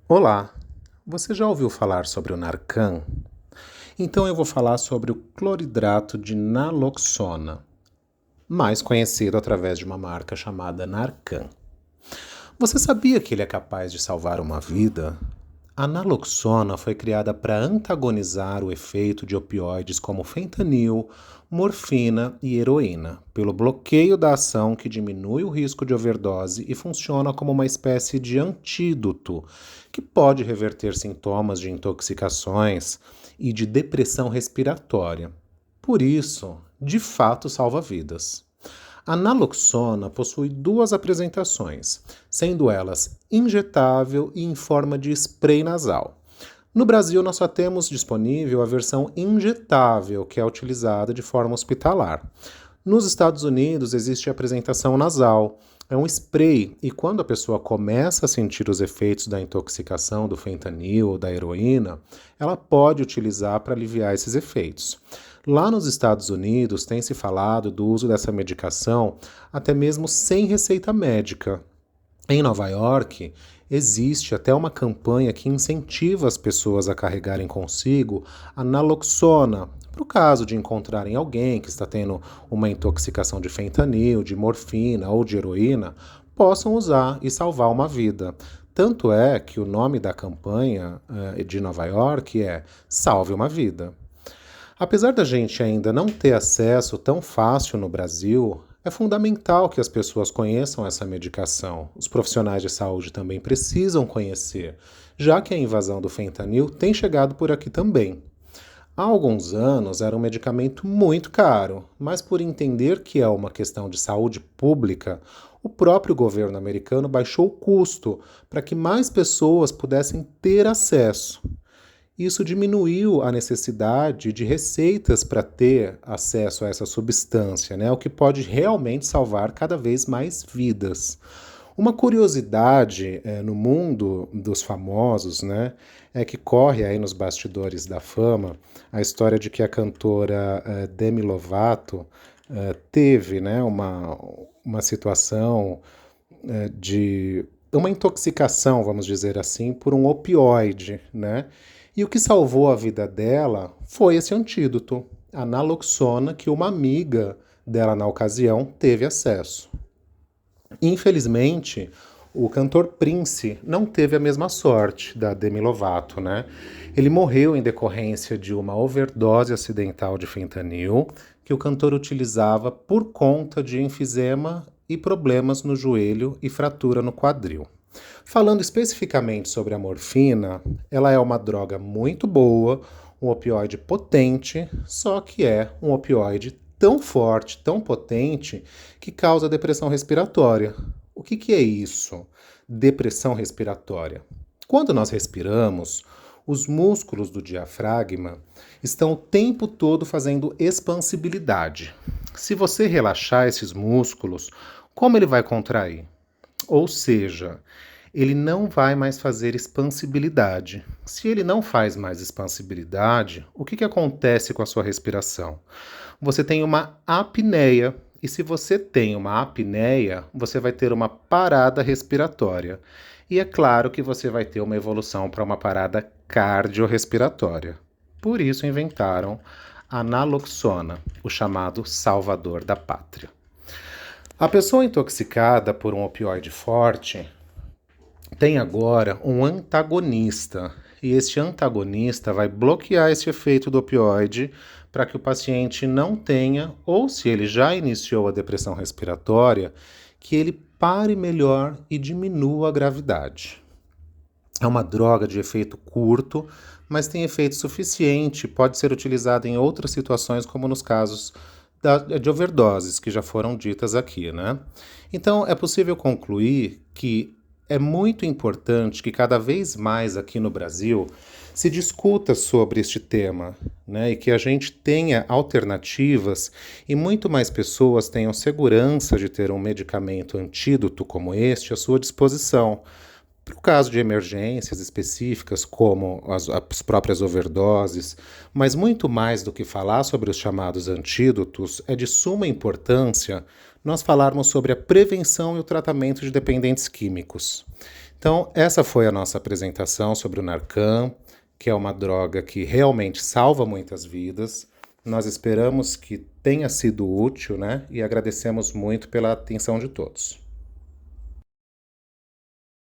Olá, você já ouviu falar sobre o Narcan? Então eu vou falar sobre o cloridrato de naloxona, mais conhecido através de uma marca chamada Narcan. Você sabia que ele é capaz de salvar uma vida? A naloxona foi criada para antagonizar o efeito de opioides como fentanil, morfina e heroína, pelo bloqueio da ação que diminui o risco de overdose e funciona como uma espécie de antídoto que pode reverter sintomas de intoxicações e de depressão respiratória. Por isso, de fato, salva vidas. A naloxona possui duas apresentações, sendo elas injetável e em forma de spray nasal. No Brasil, nós só temos disponível a versão injetável, que é utilizada de forma hospitalar. Nos Estados Unidos, existe a apresentação nasal. É um spray e quando a pessoa começa a sentir os efeitos da intoxicação do fentanil ou da heroína, ela pode utilizar para aliviar esses efeitos. Lá nos Estados Unidos, tem se falado do uso dessa medicação até mesmo sem receita médica. Em Nova York, existe até uma campanha que incentiva as pessoas a carregarem consigo a naloxona, para o caso de encontrarem alguém que está tendo uma intoxicação de fentanil, de morfina ou de heroína, possam usar e salvar uma vida. Tanto é que o nome da campanha de Nova York é Salve uma Vida. Apesar da gente ainda não ter acesso tão fácil no Brasil, é fundamental que as pessoas conheçam essa medicação. Os profissionais de saúde também precisam conhecer, já que a invasão do fentanil tem chegado por aqui também. Há alguns anos era um medicamento muito caro, mas por entender que é uma questão de saúde pública, o próprio governo americano baixou o custo para que mais pessoas pudessem ter acesso. Isso diminuiu a necessidade de receitas para ter acesso a essa substância, né? O que pode realmente salvar cada vez mais vidas. Uma curiosidade no mundo dos famosos, né, é que corre aí nos bastidores da fama a história de que a cantora Demi Lovato teve, né, uma situação de uma intoxicação, vamos dizer assim, por um opioide, né? E o que salvou a vida dela foi esse antídoto, a naloxona, que uma amiga dela na ocasião teve acesso. Infelizmente, o cantor Prince não teve a mesma sorte da Demi Lovato, né? Ele morreu em decorrência de uma overdose acidental de fentanil que o cantor utilizava por conta de enfisema e problemas no joelho e fratura no quadril. Falando especificamente sobre a morfina, ela é uma droga muito boa, um opioide potente, só que é um opioide tão forte, tão potente, que causa depressão respiratória. O que é isso? Depressão respiratória. Quando nós respiramos, os músculos do diafragma estão o tempo todo fazendo expansibilidade. Se você relaxar esses músculos, como ele vai contrair? Ou seja, ele não vai mais fazer expansibilidade. Se ele não faz mais expansibilidade, o que acontece com a sua respiração? Você tem uma apneia, e se você tem uma apneia, você vai ter uma parada respiratória. E é claro que você vai ter uma evolução para uma parada cardiorrespiratória. Por isso inventaram a naloxona, o chamado salvador da pátria. A pessoa intoxicada por um opioide forte tem agora um antagonista, e este antagonista vai bloquear esse efeito do opioide para que o paciente não tenha, ou se ele já iniciou a depressão respiratória, que ele pare melhor e diminua a gravidade. É uma droga de efeito curto, mas tem efeito suficiente, pode ser utilizada em outras situações, como nos casos de overdoses, que já foram ditas aqui, né? Então, é possível concluir que é muito importante que cada vez mais aqui no Brasil se discuta sobre este tema, né? E que a gente tenha alternativas e muito mais pessoas tenham segurança de ter um medicamento antídoto como este à sua disposição. Para o caso de emergências específicas, como as próprias overdoses, mas muito mais do que falar sobre os chamados antídotos, é de suma importância nós falarmos sobre a prevenção e o tratamento de dependentes químicos. Então, essa foi a nossa apresentação sobre o Narcan, que é uma droga que realmente salva muitas vidas. Nós esperamos que tenha sido útil, né? E agradecemos muito pela atenção de todos.